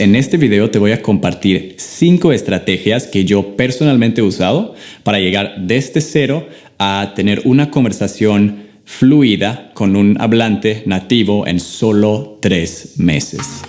En este video te voy a compartir 5 estrategias que yo personalmente he usado para llegar desde cero a tener una conversación fluida con un hablante nativo en solo 3 meses.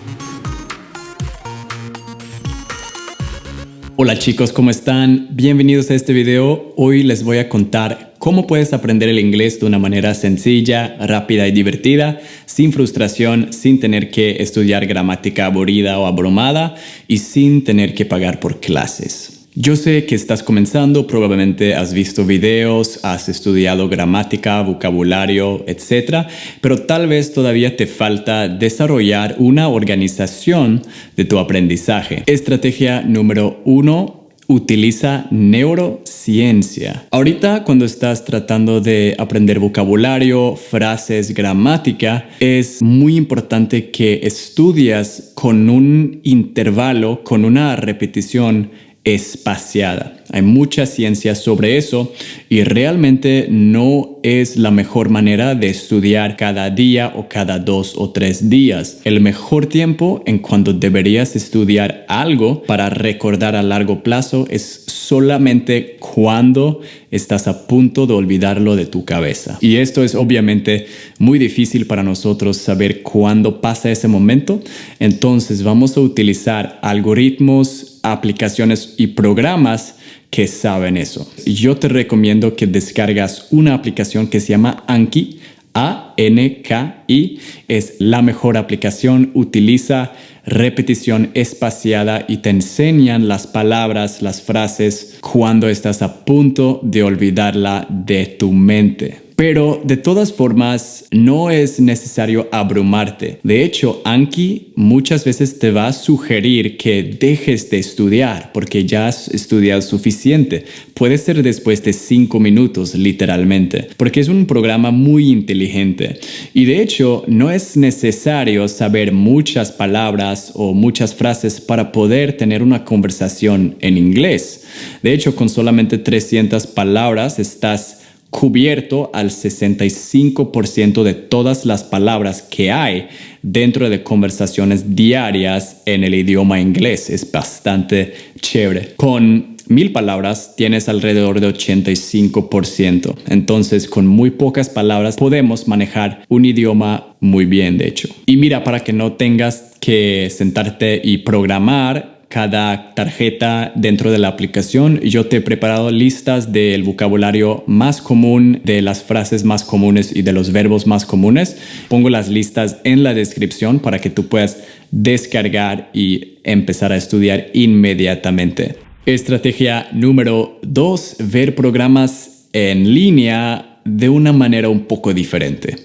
Hola chicos, ¿cómo están? Bienvenidos a este video. Hoy les voy a contar cómo puedes aprender el inglés de una manera sencilla, rápida y divertida, sin frustración, sin tener que estudiar gramática aburrida o abrumada y sin tener que pagar por clases. Yo sé que estás comenzando, probablemente has visto videos, has estudiado gramática, vocabulario, etc. Pero tal vez todavía te falta desarrollar una organización de tu aprendizaje. Estrategia número 1. Utiliza neurociencia. Ahorita cuando estás tratando de aprender vocabulario, frases, gramática, es muy importante que estudias con un intervalo, con una repetición espaciada. Hay mucha ciencia sobre eso y realmente no es la mejor manera de estudiar cada día o cada 2 o 3 días. El mejor tiempo en cuando deberías estudiar algo para recordar a largo plazo es solamente cuando estás a punto de olvidarlo de tu cabeza. Y esto es obviamente muy difícil para nosotros saber cuándo pasa ese momento. Entonces vamos a utilizar algoritmos, aplicaciones y programas que saben eso. Yo te recomiendo que descargas una aplicación que se llama Anki, A-N-K-I. Es la mejor aplicación, utiliza repetición espaciada y te enseñan las palabras, las frases cuando estás a punto de olvidarla de tu mente. Pero de todas formas, no es necesario abrumarte. De hecho, Anki muchas veces te va a sugerir que dejes de estudiar porque ya has estudiado suficiente. Puede ser después de 5 minutos, literalmente, porque es un programa muy inteligente. Y de hecho, no es necesario saber muchas palabras o muchas frases para poder tener una conversación en inglés. De hecho, con solamente 300 palabras estás cubierto al 65% de todas las palabras que hay dentro de conversaciones diarias en el idioma inglés. Es bastante chévere. Con 1000 palabras tienes alrededor de 85%. Entonces, con muy pocas palabras podemos manejar un idioma muy bien, de hecho. Y mira, para que no tengas que sentarte y programar cada tarjeta dentro de la aplicación, yo te he preparado listas del vocabulario más común, de las frases más comunes y de los verbos más comunes. Pongo las listas en la descripción para que tú puedas descargar y empezar a estudiar inmediatamente. Estrategia número 2, ver programas en línea de una manera un poco diferente.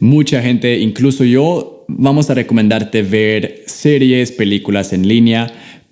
Mucha gente, incluso yo, vamos a recomendarte ver series, películas en línea,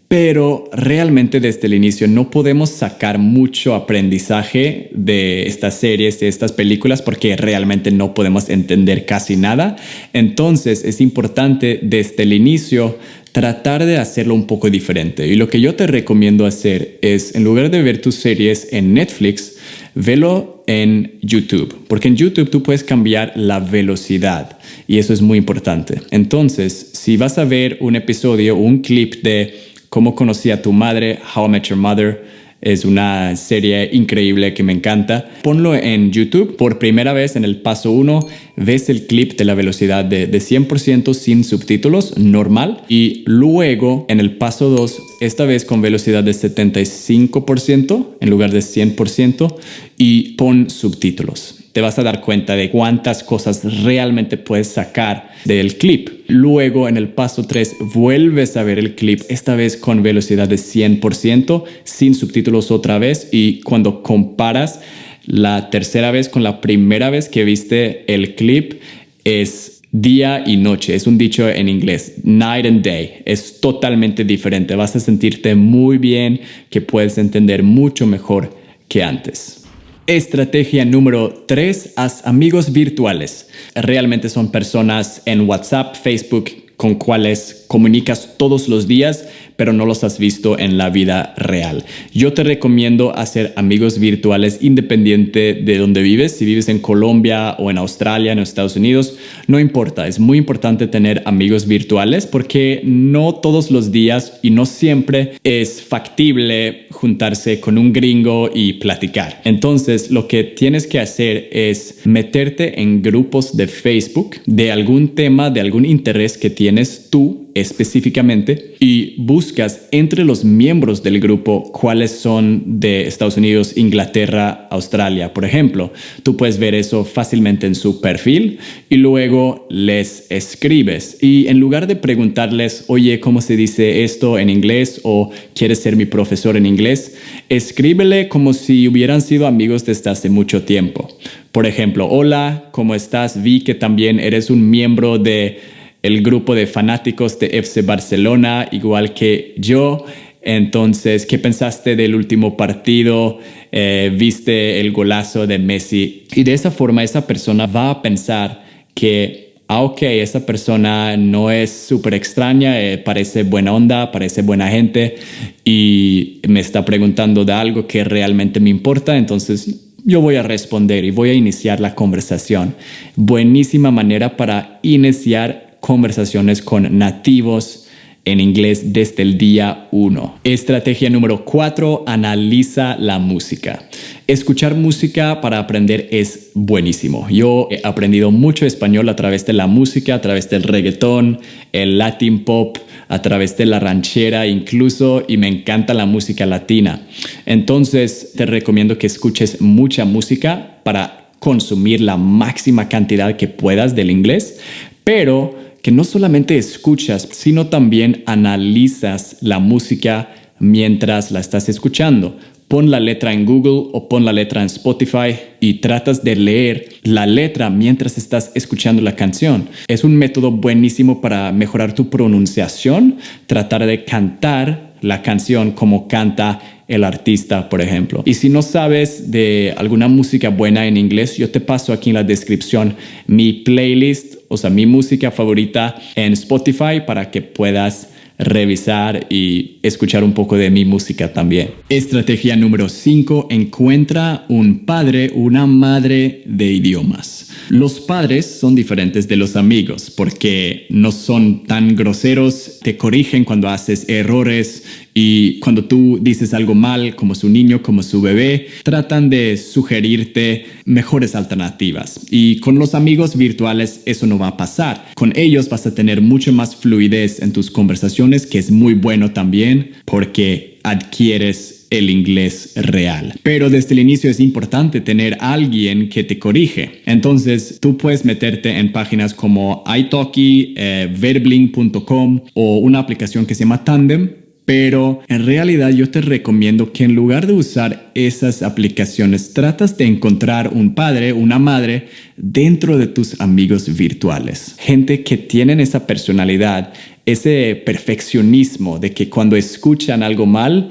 pero realmente desde el inicio no podemos sacar mucho aprendizaje de estas series, de estas películas, porque realmente no podemos entender casi nada. Entonces es importante desde el inicio tratar de hacerlo un poco diferente. Y lo que yo te recomiendo hacer es, en lugar de ver tus series en Netflix, velo en YouTube. Porque en YouTube tú puedes cambiar la velocidad y eso es muy importante. Entonces, si vas a ver un episodio o un clip de Cómo conocí a tu madre, How I Met Your Mother, es una serie increíble que me encanta. Ponlo en YouTube. Por primera vez en el paso 1, ves el clip de la velocidad de 100% sin subtítulos, normal. Y luego en el paso 2, esta vez con velocidad de 75% en lugar de 100% y pon subtítulos. Te vas a dar cuenta de cuántas cosas realmente puedes sacar del clip. Luego, en el paso 3, vuelves a ver el clip, esta vez con velocidad de 100%, sin subtítulos otra vez. Y cuando comparas la tercera vez con la primera vez que viste el clip, es día y noche. Es un dicho en inglés, night and day. Es totalmente diferente. Vas a sentirte muy bien, que puedes entender mucho mejor que antes. Estrategia número 3, haz amigos virtuales. Realmente son personas en WhatsApp, Facebook, con cuales comunicas todos los días, pero no los has visto en la vida real. Yo te recomiendo hacer amigos virtuales independiente de donde vives. Si vives en Colombia o en Australia, en Estados Unidos, no importa. Es muy importante tener amigos virtuales porque no todos los días y no siempre es factible juntarse con un gringo y platicar. Entonces, lo que tienes que hacer es meterte en grupos de Facebook de algún tema, de algún interés que tienes tú específicamente, y buscas entre los miembros del grupo cuáles son de Estados Unidos, Inglaterra, Australia, por ejemplo. Tú puedes ver eso fácilmente en su perfil y luego les escribes. Y en lugar de preguntarles, oye, ¿cómo se dice esto en inglés? O ¿quieres ser mi profesor en inglés? Escríbele como si hubieran sido amigos desde hace mucho tiempo. Por ejemplo, hola, ¿cómo estás? Vi que también eres un miembro de el grupo de fanáticos de FC Barcelona, igual que yo. Entonces, ¿qué pensaste del último partido? ¿Viste el golazo de Messi? Y de esa forma, esa persona va a pensar que, ok, esa persona no es súper extraña, parece buena onda, parece buena gente y me está preguntando de algo que realmente me importa. Entonces, yo voy a responder y voy a iniciar la conversación. Buenísima manera para iniciar conversaciones con nativos en inglés desde el día 1. Estrategia número 4, analiza la música. Escuchar música para aprender es buenísimo. Yo he aprendido mucho español a través de la música, a través del reggaetón, el Latin pop, a través de la ranchera incluso, y me encanta la música latina. Entonces te recomiendo que escuches mucha música para consumir la máxima cantidad que puedas del inglés, pero que no solamente escuchas, sino también analizas la música mientras la estás escuchando. Pon la letra en Google o pon la letra en Spotify y tratas de leer la letra mientras estás escuchando la canción. Es un método buenísimo para mejorar tu pronunciación, tratar de cantar la canción como canta el artista, por ejemplo. Y si no sabes de alguna música buena en inglés, yo te paso aquí en la descripción mi playlist, o sea, mi música favorita en Spotify para que puedas revisar y escuchar un poco de mi música también. Estrategia número 5. Encuentra un padre, una madre de idiomas. Los padres son diferentes de los amigos porque no son tan groseros, te corrigen cuando haces errores y cuando tú dices algo mal, como su niño, como su bebé, tratan de sugerirte mejores alternativas. Y con los amigos virtuales eso no va a pasar. Con ellos vas a tener mucho más fluidez en tus conversaciones, que es muy bueno también porque adquieres el inglés real. Pero desde el inicio es importante tener a alguien que te corrige. Entonces tú puedes meterte en páginas como italki, verbling.com o una aplicación que se llama Tandem. Pero en realidad yo te recomiendo que en lugar de usar esas aplicaciones, tratas de encontrar un padre, una madre dentro de tus amigos virtuales. Gente que tienen esa personalidad, ese perfeccionismo de que cuando escuchan algo mal,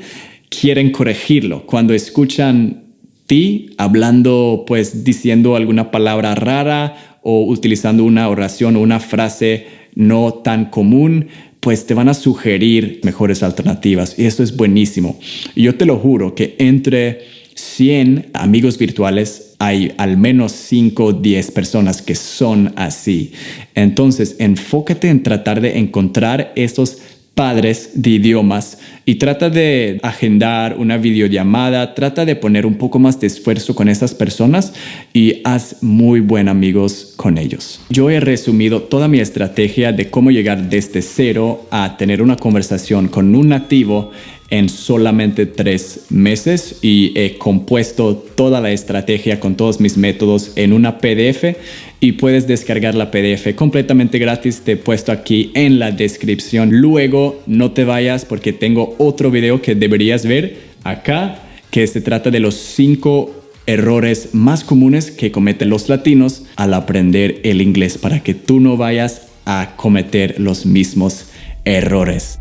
quieren corregirlo. Cuando escuchan ti hablando, pues diciendo alguna palabra rara o utilizando una oración o una frase no tan común, pues te van a sugerir mejores alternativas y eso es buenísimo. Y yo te lo juro que entre 100 amigos virtuales hay al menos 5 o 10 personas que son así. Entonces, enfócate en tratar de encontrar esos padres de idiomas y trata de agendar una videollamada, trata de poner un poco más de esfuerzo con esas personas y haz muy buen amigos con ellos. Yo he resumido toda mi estrategia de cómo llegar desde cero a tener una conversación con un nativo en solamente 3 meses y he compuesto toda la estrategia con todos mis métodos en una PDF y puedes descargar la PDF completamente gratis. Te he puesto aquí en la descripción. Luego no te vayas porque tengo otro video que deberías ver acá que se trata de los 5 errores más comunes que cometen los latinos al aprender el inglés para que tú no vayas a cometer los mismos errores.